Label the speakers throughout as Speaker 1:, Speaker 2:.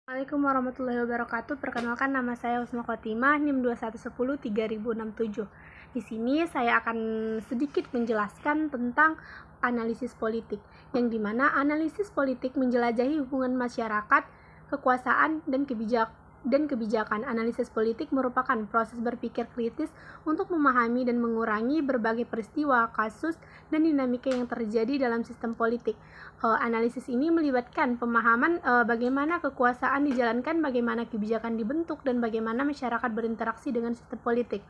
Speaker 1: Assalamualaikum warahmatullahi wabarakatuh. Perkenalkan, nama saya Husna Khotimah, NIM 21103067. Di sini saya akan sedikit menjelaskan tentang analisis politik, yang dimana analisis politik menjelajahi hubungan masyarakat, kekuasaan, dan kebijakan. Analisis politik merupakan proses berpikir kritis untuk memahami dan mengurangi berbagai peristiwa, kasus, dan dinamika yang terjadi dalam sistem politik. Analisis ini melibatkan pemahaman bagaimana kekuasaan dijalankan, bagaimana kebijakan dibentuk, dan bagaimana masyarakat berinteraksi dengan sistem politik.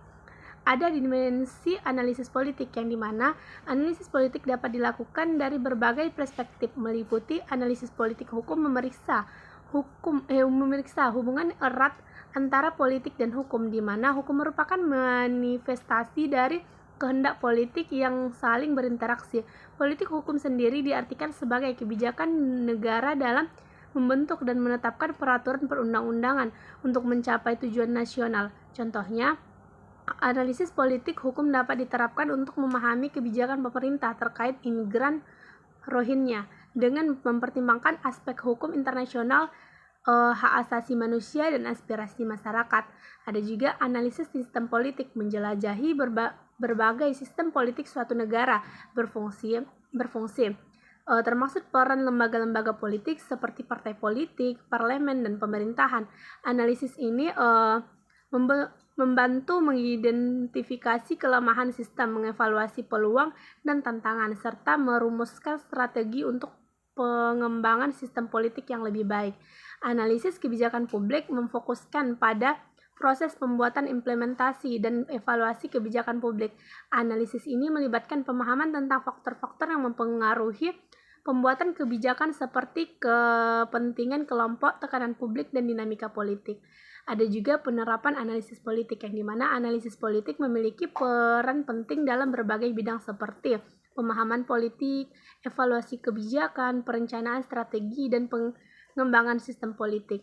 Speaker 1: Ada dimensi analisis politik, yang dimana analisis politik dapat dilakukan dari berbagai perspektif, meliputi analisis politik hukum, memeriksa hubungan erat antara politik dan hukum, di mana hukum merupakan manifestasi dari kehendak politik yang saling berinteraksi. Politik hukum sendiri diartikan sebagai kebijakan negara dalam membentuk dan menetapkan peraturan perundang-undangan untuk mencapai tujuan nasional. Contohnya, analisis politik hukum dapat diterapkan untuk memahami kebijakan pemerintah terkait imigran Rohingya dengan mempertimbangkan aspek hukum internasional, hak asasi manusia, dan aspirasi masyarakat. Ada juga analisis sistem politik, menjelajahi berbagai sistem politik suatu negara berfungsi, termasuk peran lembaga-lembaga politik seperti partai politik, parlemen, dan pemerintahan. Analisis ini membantu mengidentifikasi kelemahan sistem, mengevaluasi peluang dan tantangan, serta merumuskan strategi untuk pengembangan sistem politik yang lebih baik. Analisis kebijakan publik memfokuskan pada proses pembuatan, implementasi, dan evaluasi kebijakan publik. Analisis ini melibatkan pemahaman tentang faktor-faktor yang mempengaruhi pembuatan kebijakan seperti kepentingan kelompok, tekanan publik, dan dinamika politik. Ada juga penerapan analisis politik, yang dimana analisis politik memiliki peran penting dalam berbagai bidang seperti pemahaman politik, evaluasi kebijakan, perencanaan strategi, dan pengembangan sistem politik.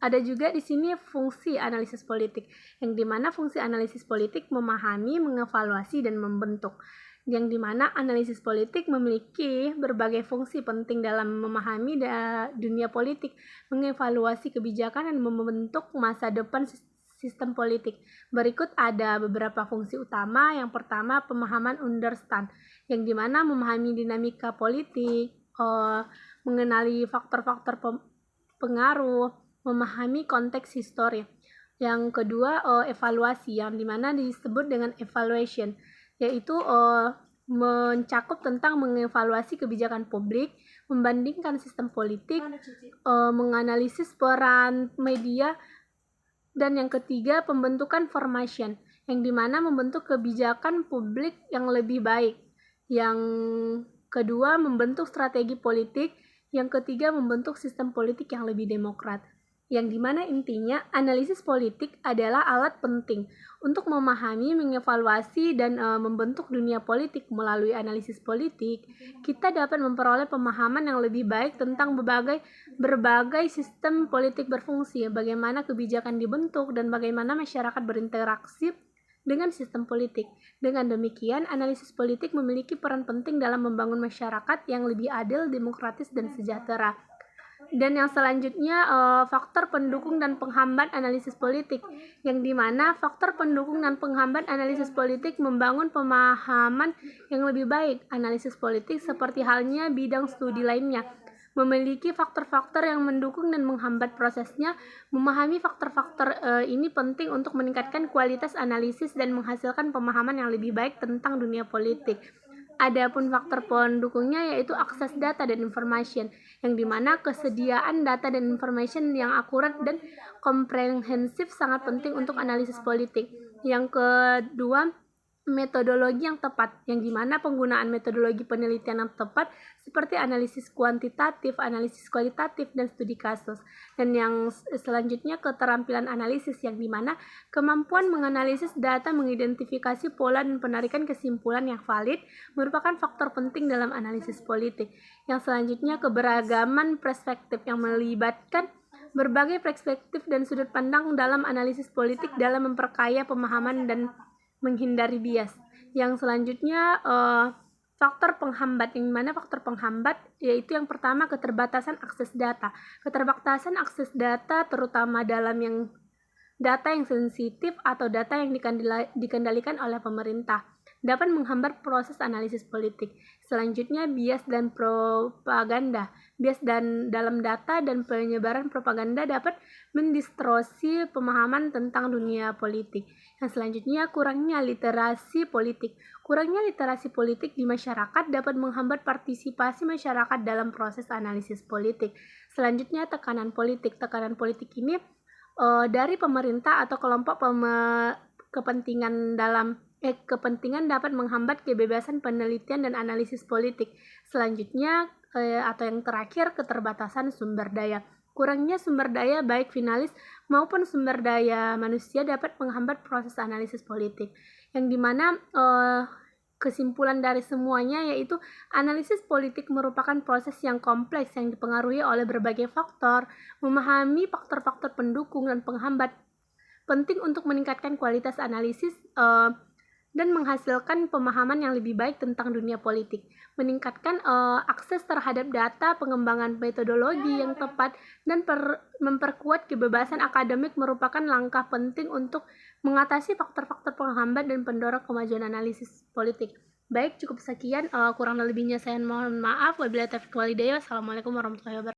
Speaker 1: Ada juga di sini fungsi analisis politik, yang dimana fungsi analisis politik memahami, mengevaluasi, dan membentuk. Yang dimana analisis politik memiliki berbagai fungsi penting dalam memahami dunia politik, mengevaluasi kebijakan, dan membentuk masa depan sistem politik. Berikut ada beberapa fungsi utama. Yang pertama, pemahaman understand, yang dimana memahami dinamika politik, mengenali faktor-faktor pengaruh, memahami konteks histori. Yang kedua, evaluasi, yang dimana disebut dengan evaluation, yaitu mencakup tentang mengevaluasi kebijakan publik, membandingkan sistem politik, menganalisis peran media. Dan yang ketiga, pembentukan formation, yang dimana membentuk kebijakan publik yang lebih baik. Yang kedua, membentuk strategi politik. Yang ketiga, membentuk sistem politik yang lebih demokrat. Yang dimana intinya analisis politik adalah alat penting untuk memahami, mengevaluasi, dan membentuk dunia politik. Melalui analisis politik, kita dapat memperoleh pemahaman yang lebih baik tentang berbagai sistem politik berfungsi, bagaimana kebijakan dibentuk, dan bagaimana masyarakat berinteraksi dengan sistem politik. Dengan demikian, analisis politik memiliki peran penting dalam membangun masyarakat yang lebih adil, demokratis, dan sejahtera. Dan yang selanjutnya, faktor pendukung dan penghambat analisis politik, yang dimana faktor pendukung dan penghambat analisis politik membangun pemahaman yang lebih baik. Analisis politik, seperti halnya bidang studi lainnya, memiliki faktor-faktor yang mendukung dan menghambat prosesnya. Memahami faktor-faktor ini penting untuk meningkatkan kualitas analisis dan menghasilkan pemahaman yang lebih baik tentang dunia politik. Adapun faktor pendukungnya yaitu akses data dan information, yang dimana kesediaan data dan information yang akurat dan komprehensif sangat penting untuk analisis politik. Yang kedua, metodologi yang tepat, yang dimana penggunaan metodologi penelitian yang tepat seperti analisis kuantitatif, analisis kualitatif, dan studi kasus. Dan yang selanjutnya, keterampilan analisis, yang dimana kemampuan menganalisis data, mengidentifikasi pola, dan penarikan kesimpulan yang valid merupakan faktor penting dalam analisis politik. Yang selanjutnya, keberagaman perspektif, yang melibatkan berbagai perspektif dan sudut pandang dalam analisis politik dalam memperkaya pemahaman dan menghindari bias. Yang selanjutnya, faktor penghambat, yang mana faktor penghambat yaitu yang pertama keterbatasan akses data. Keterbatasan akses data terutama dalam data yang sensitif atau data yang dikendalikan oleh pemerintah dapat menghambat proses analisis politik. Selanjutnya, bias dan propaganda. Bias dalam data dan penyebaran propaganda dapat mendistorsi pemahaman tentang dunia politik. Yang selanjutnya, kurangnya literasi politik. Kurangnya literasi politik di masyarakat dapat menghambat partisipasi masyarakat dalam proses analisis politik. Selanjutnya, tekanan politik. Tekanan politik ini dari pemerintah atau kelompok kepentingan dapat menghambat kebebasan penelitian dan analisis politik. Selanjutnya atau yang terakhir, keterbatasan sumber daya. Kurangnya sumber daya baik finalis maupun sumber daya manusia dapat menghambat proses analisis politik. Yang dimana kesimpulan dari semuanya yaitu analisis politik merupakan proses yang kompleks yang dipengaruhi oleh berbagai faktor. Memahami faktor-faktor pendukung dan penghambat penting untuk meningkatkan kualitas analisis dan menghasilkan pemahaman yang lebih baik tentang dunia politik, meningkatkan akses terhadap data, pengembangan metodologi yang tepat, dan memperkuat kebebasan akademik merupakan langkah penting untuk mengatasi faktor-faktor penghambat dan pendorong kemajuan analisis politik. Baik, cukup sekian. Kurang lebihnya saya mohon maaf. Wabillahi taufiq walhidayah. Wassalamualaikum warahmatullahi wabarakatuh.